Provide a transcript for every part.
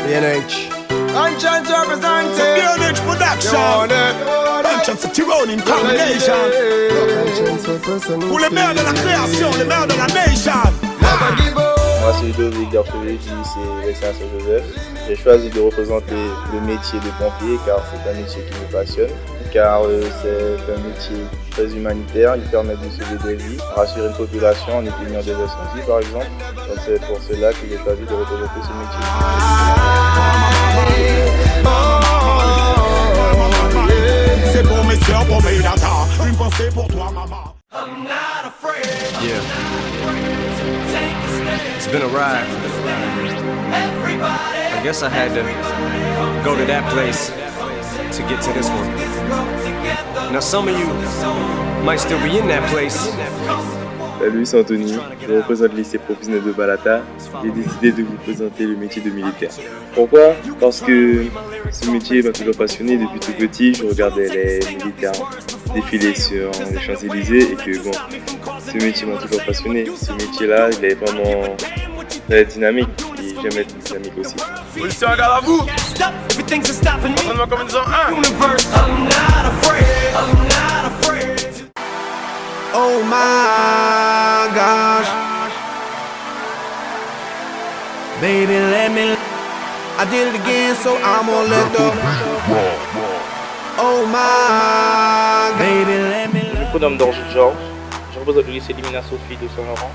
BNH. Conscience representing. BNH Production. Conscience Tyronin Combination. Pour les mères de la création, les mères de la nation. Moi c'est Ludovic Garfeuille du lycée Vexin Saint-Joseph. J'ai choisi de représenter le métier de pompier car c'est un métier qui me passionne. Car c'est un métier très humanitaire, il permet de sauver des vies, rassurer une population en éteignant des incendies par exemple. Donc c'est pour cela que j'ai choisi de représenter ce métier. C'est pour mes soeurs, pour mes datas, une pensée pour toi maman. Yeah. It's been a ride. I guess I had to go to that place to get to this one. Now some of you might still be in that place. Salut, c'est Anthony, je représente le lycée professionnel de Balata. J'ai décidé de vous présenter le métier de militaire. Pourquoi? Parce que ce métier m'a toujours passionné. Depuis tout petit, je regardais les militaires défiler sur les Champs-Élysées et que bon, ce métier m'a toujours passionné. Ce métier-là, il est vraiment très dynamique et j'aime être dynamique aussi. Policier, regarde à vous! Entraînement combinaison 1! Oh my gosh. Baby, let me. I did it again, so I'm gonna let the. Oh my. Baby, let me. Je me prénomme Dorji Georges. Je représente le lycée Limina Sophie de Saint-Laurent.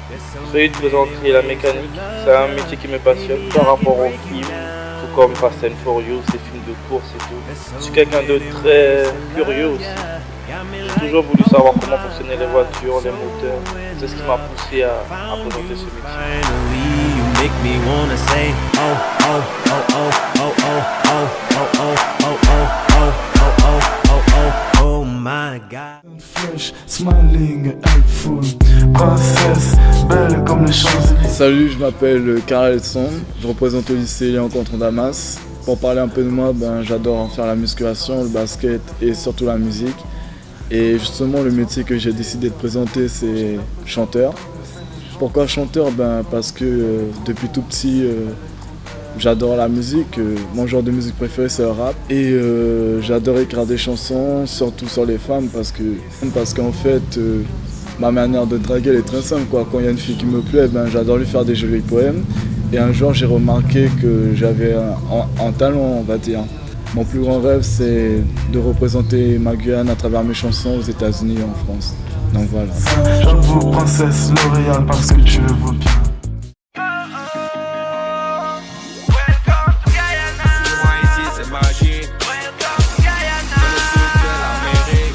J'essaie de présenter la mécanique. C'est un métier qui me passionne par rapport aux films, tout comme Fast and Furious, les films de course et tout. Je suis quelqu'un de très curieux aussi. J'ai toujours voulu savoir comment fonctionnaient les voitures, les moteurs. C'est ce qui m'a poussé à présenter ce métier. Salut, je m'appelle Karel Son, je représente le lycée Léon Contron Damas. Pour parler un peu de moi, j'adore faire la musculation, le basket et surtout la musique. Et justement, le métier que j'ai décidé de présenter, c'est chanteur. Pourquoi chanteur? Parce que depuis tout petit, j'adore la musique. Mon genre de musique préféré, c'est le rap. Et j'adore écrire des chansons, surtout sur les femmes, parce qu'en fait, ma manière de draguer elle est très simple, quoi. Quand il y a une fille qui me plaît, j'adore lui faire des jolis poèmes. Et un jour, j'ai remarqué que j'avais un talent, on va dire. Mon plus grand rêve, c'est de représenter ma Guyane à travers mes chansons aux États-Unis et en France. Donc voilà. Je vous princesse L'Oréal parce que tu le vaux bien.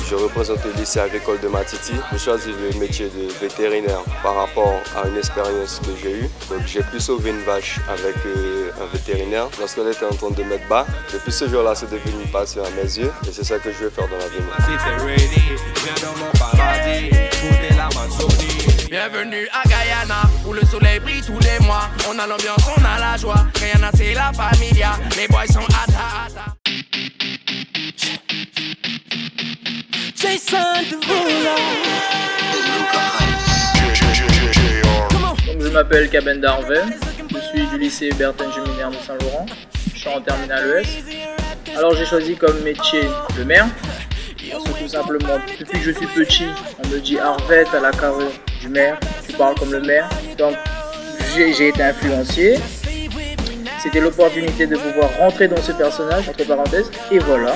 Je représente le lycée agricole de Matiti. J'ai choisi le métier de vétérinaire par rapport à une expérience que j'ai eue. Donc j'ai pu sauver une vache avec un vétérinaire lorsqu'elle était en train de mettre bas. Depuis ce jour-là, c'est devenu une passion à mes yeux et c'est ça que je vais faire dans l'avenir. Bienvenue à Guyana, où le soleil brille tous les mois. On a l'ambiance, on a la joie. Guyana, c'est la familia. Les boys sont hata. Donc, je m'appelle Kaben Darvey, je suis du lycée Bertin Juminaire de Saint-Laurent, je suis en terminale ES. Alors j'ai choisi comme métier le maire, parce que tout simplement, depuis que je suis petit, on me dit Arvette à la carrure du maire, tu parles comme le maire. Donc j'ai été influencié, c'était l'opportunité de pouvoir rentrer dans ce personnage, entre parenthèses, et voilà.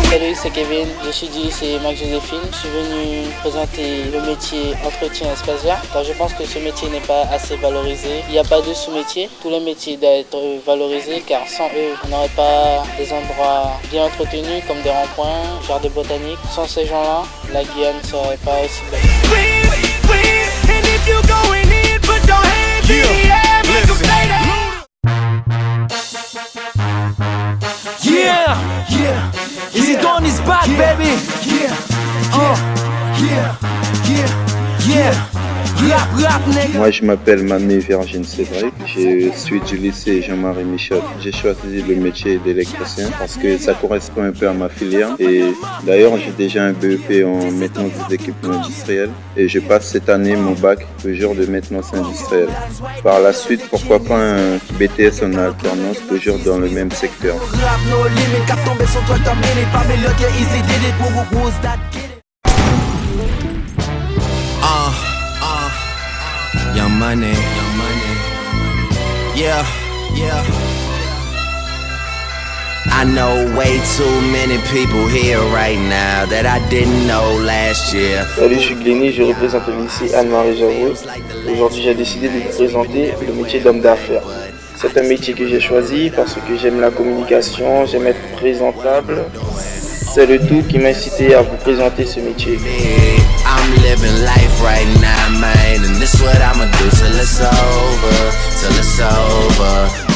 Salut, c'est Kevin, je suis du lycée Mac-Joséphine. Je suis venu présenter le métier entretien espace vert car je pense que ce métier n'est pas assez valorisé. Il n'y a pas de sous-métier, tous les métiers doivent être valorisés car sans eux, on n'aurait pas des endroits bien entretenus comme des ronds-points, jardins botaniques. Sans ces gens-là, la Guyane ne serait pas aussi belle. Yeah, yeah, is it on his back, baby? Yeah, yeah, yeah, yeah, yeah, Moi, je m'appelle Mané Virgin Cédric. Je suis du lycée Jean-Marie Michel. J'ai choisi le métier d'électricien parce que ça correspond un peu à ma filière. Et d'ailleurs, j'ai déjà un BEP en maintenance des équipements industriels. Et je passe cette année mon bac toujours de maintenance industrielle. Par la suite, pourquoi pas un BTS en alternance toujours dans le même secteur. Young money, yeah. I know way too many people here right now that I didn't know last year. Salut, je suis Glenny, je représente le lycée Anne-Marie Jaoui. Aujourd'hui, j'ai décidé de vous présenter le métier d'homme d'affaires. C'est un métier que j'ai choisi parce que j'aime la communication, j'aime être présentable. C'est le tout qui m'a incité à vous présenter ce métier. I'm living life right now, man, and this what I'ma do till it's over,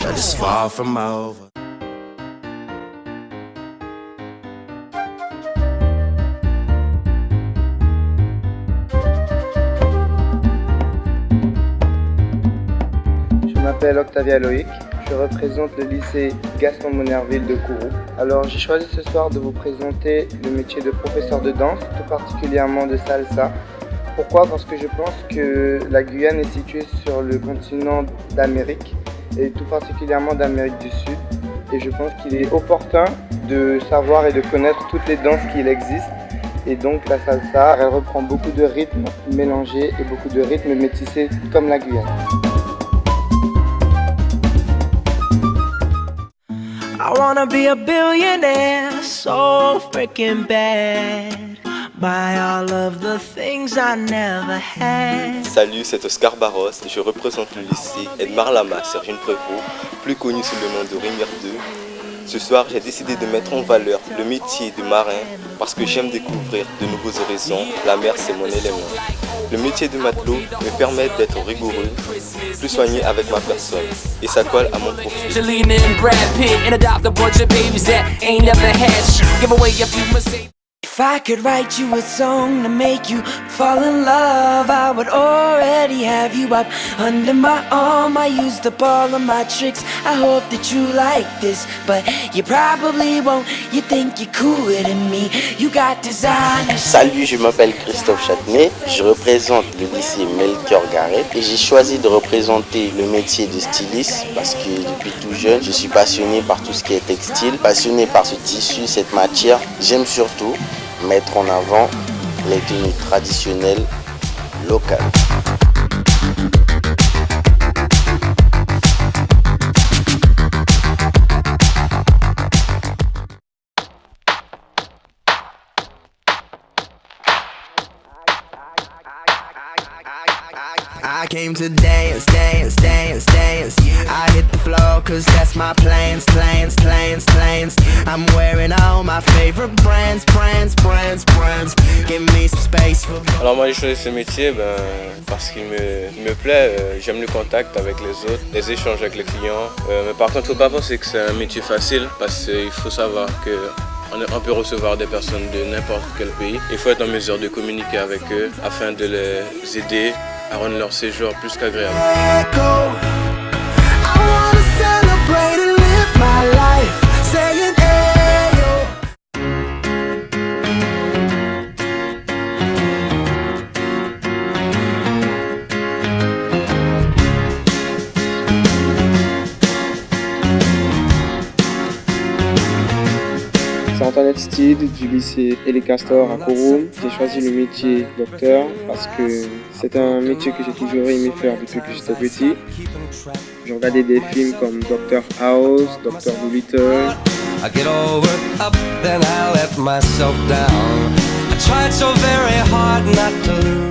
but it's far from over. Je m'appelle Octavia Loïc, je représente le lycée Gaston Monerville de Kourou. Alors j'ai choisi ce soir de vous présenter le métier de professeur de danse, tout particulièrement de salsa. Pourquoi? Parce que je pense que la Guyane est située sur le continent d'Amérique, et tout particulièrement d'Amérique du Sud. Et je pense qu'il est opportun de savoir et de connaître toutes les danses qu'il existe. Et donc la salsa, elle reprend beaucoup de rythmes mélangés et beaucoup de rythmes métissés comme la Guyane. I wanna be a billionaire, so freaking bad. Buy all of the things I never had. Salut, c'est Oscar Barros et je représente le lycée Edmar Lama, Sergine Prévost, plus connu sous le nom de Rémir 2. Ce soir, j'ai décidé de mettre en valeur le métier de marin parce que j'aime découvrir de nouveaux horizons. La mer, c'est mon élément. Le métier de matelot me permet d'être rigoureux, plus soigné avec ma personne et ça colle à mon profil. If I could write you a song to make you fall in love, I would already have you up under my arm. I used up all of my tricks, I hope that you like this, but you probably won't, you think you're cooler than me, you got designer. Salut, je m'appelle Christophe Châtenay, je représente le lycée Melchior Garret et j'ai choisi de représenter le métier de styliste parce que depuis tout jeune, je suis passionné par tout ce qui est textile, passionné par ce tissu, cette matière. J'aime surtout mettre en avant les tenues traditionnelles locales. I came to dance, dance, dance, dance. I hit the floor cause that's my plans, plans, plans, plans. I'm wearing all my favorite brands, brands, brands, brands. Give me some space for... Alors moi j'ai choisi ce métier parce qu'il me plaît, j'aime le contact avec les autres, les échanges avec les clients. Mais par contre, il ne faut pas penser que c'est un métier facile parce qu'il faut savoir qu'on peut recevoir des personnes de n'importe quel pays. Il faut être en mesure de communiquer avec eux afin de les aider à rendre leur séjour plus qu'agréable. C'est Antoinette Steed du lycée Elie Castor à Kourou. J'ai choisi le métier docteur parce que c'est un métier que j'ai toujours aimé faire depuis que j'étais petit. J'ai regardé des films comme Dr House, Dr Dolittle. I get all worked up, then I let myself down. I tried so very hard not to lose.